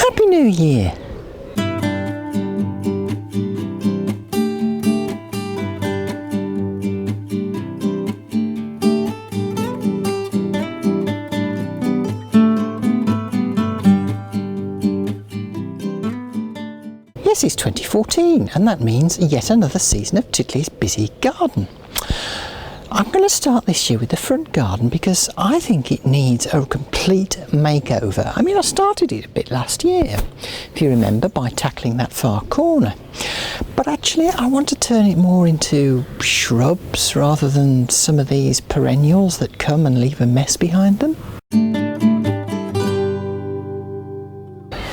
Happy New Year! Yes, it's 2014, and that means yet another season of Titli's busy garden. I'm going to start this year with the front garden because I think it needs a complete makeover. I mean, I started it a bit last year, if you remember, by tackling that far corner. But actually, I want to turn it more into shrubs rather than some of these perennials that come and leave a mess behind them.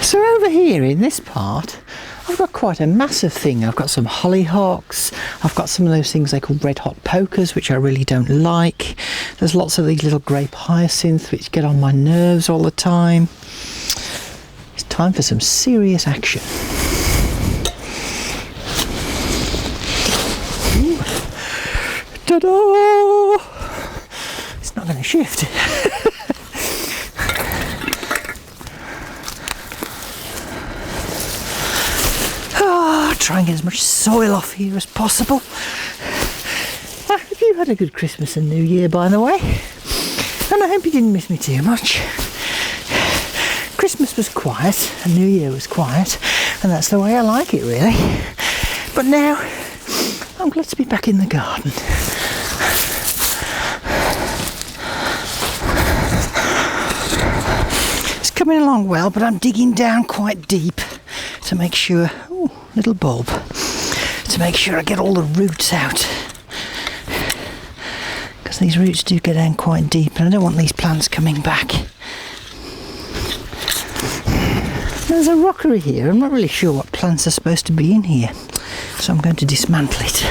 So over here in this part, I've got quite a massive thing. I've got some hollyhocks, I've got some of those things they call red hot pokers, which I really don't like. There's lots of these little grape hyacinths which get on my nerves all the time. It's time for some serious action. Ta-da! It's not going to shift. Try and get as much soil off here as possible. Have you had a good Christmas and New Year, by the way? And I hope you didn't miss me too much. Christmas was quiet and New Year was quiet, and that's the way I like it, really. But now I'm glad to be back in the garden. It's coming along well, but I'm digging down quite deep to make sure, little bulb, to make sure I get all the roots out, because these roots do get down quite deep and I don't want these plants coming back. There's a rockery here. I'm not really sure what plants are supposed to be in here, so I'm going to dismantle it.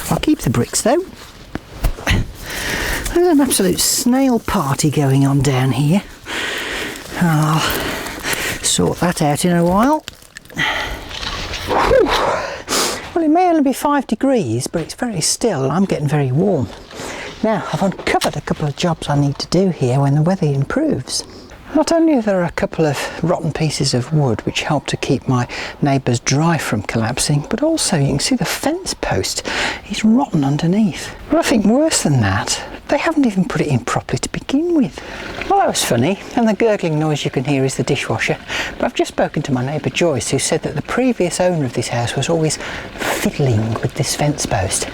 I'll keep the bricks though. There's an absolute snail party going on down here. I'll sort that out in a while. Well, it may only be 5 degrees, but it's very still and I'm getting very warm. Now, I've uncovered a couple of jobs I need to do here when the weather improves. Not only are there a couple of rotten pieces of wood which help to keep my neighbour's drive from collapsing, but also you can see the fence post is rotten underneath. But I think worse than that, they haven't even put it in properly to begin with. Well, that was funny, and the gurgling noise you can hear is the dishwasher. But I've just spoken to my neighbour Joyce, who said that the previous owner of this house was always fiddling with this fence post.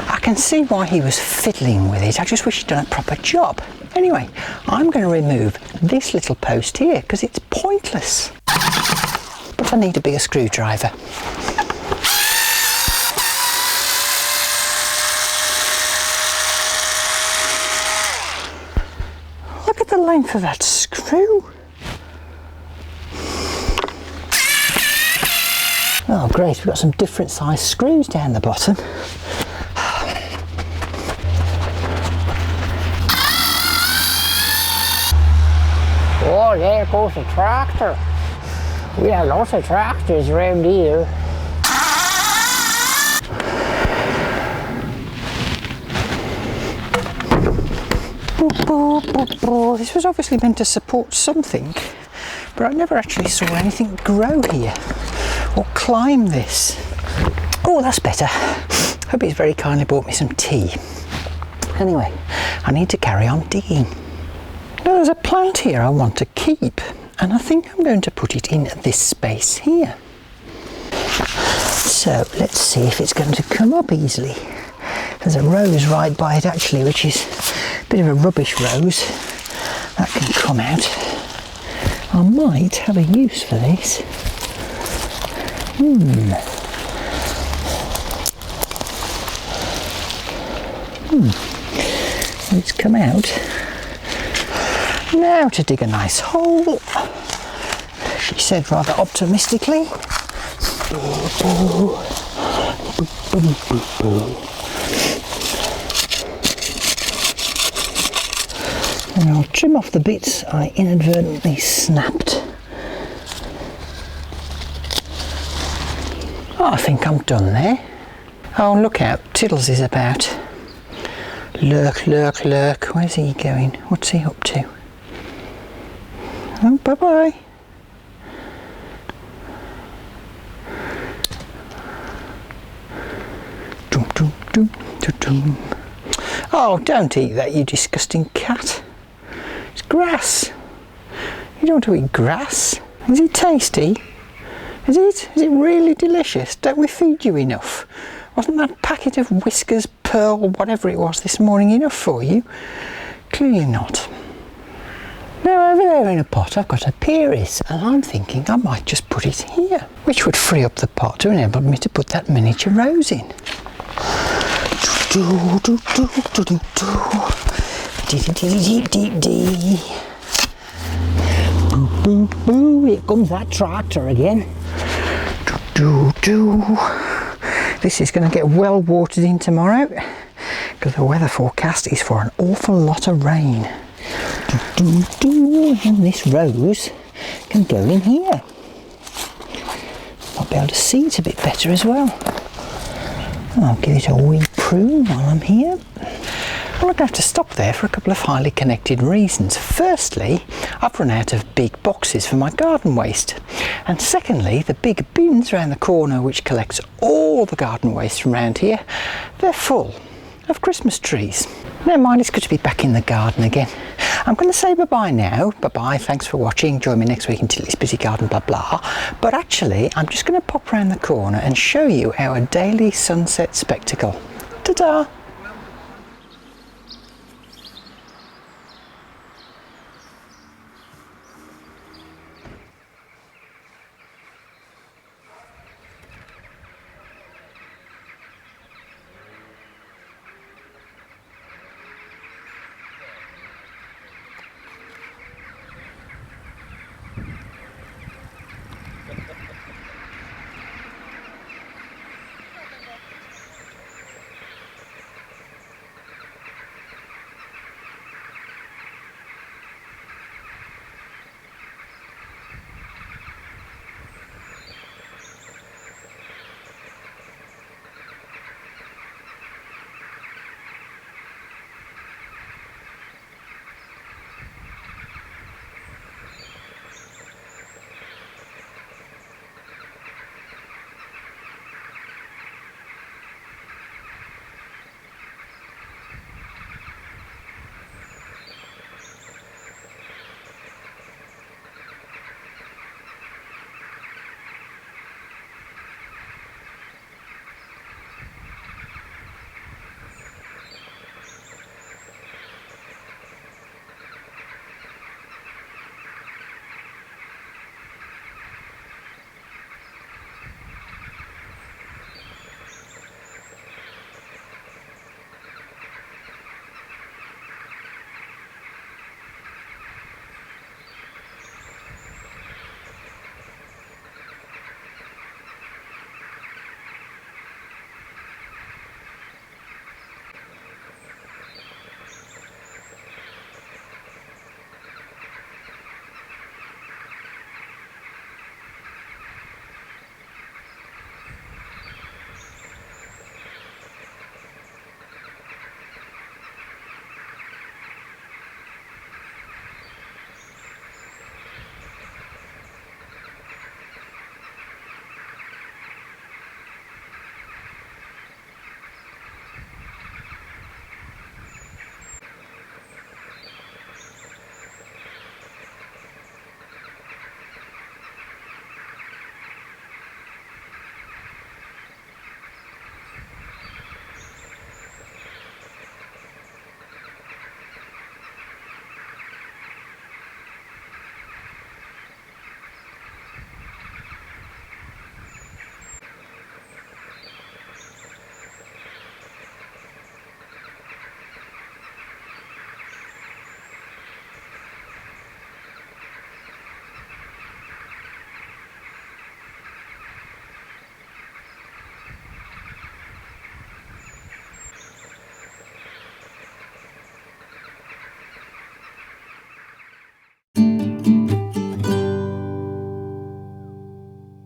I can see why he was fiddling with it. I just wish he'd done a proper job. Anyway, I'm going to remove this little post here because it's pointless. But I need a bigger screwdriver. Look at the length of that screw. Oh great, we've got some different size screws down the bottom. Oh, there goes a tractor. We have lots of tractors around here. This was obviously meant to support something, but I never actually saw anything grow here or climb this. Oh, that's better. Hope he's very kindly bought me some tea. Anyway, I need to carry on digging. Now, there's a plant here I want to keep, and I think I'm going to put it in this space here. So let's see if it's going to come up easily. There's a rose right by it actually, which is a bit of a rubbish rose. That can come out. I might have a use for this. It's come out. Now to dig a nice hole, she said rather optimistically. And I'll trim off the bits I inadvertently snapped. Oh, I think I'm done there. Oh, look out, Tiddles is about. Lurk, lurk, lurk. Where's he going? What's he up to? Oh, bye-bye. Oh, don't eat that, you disgusting cat. It's grass. You don't want to eat grass. Is it tasty? Is it? Is it really delicious? Don't we feed you enough? Wasn't that packet of Whiskers, Pearl, whatever it was this morning enough for you? Clearly not. Now over there in a pot I've got a Pieris, and I'm thinking I might just put it here, which would free up the pot to enable me to put that miniature rose in. Boo, boo, here comes that tractor again. This is going to get well watered in tomorrow because the weather forecast is for an awful lot of rain. And this rose can go in here. I'll be able to see it a bit better as well. I'll give it a wee prune while I'm here. Well, I'm going to have to stop there for a couple of highly connected reasons. Firstly, I've run out of big boxes for my garden waste. And secondly, the big bins around the corner which collects all the garden waste from around here, they're full of Christmas trees. Never mind, it's good to be back in the garden again. I'm going to say bye-bye now. Bye-bye, thanks for watching. Join me next week in Titli's Busy Garden, blah blah. But actually, I'm just going to pop around the corner and show you our daily sunset spectacle. Ta-da!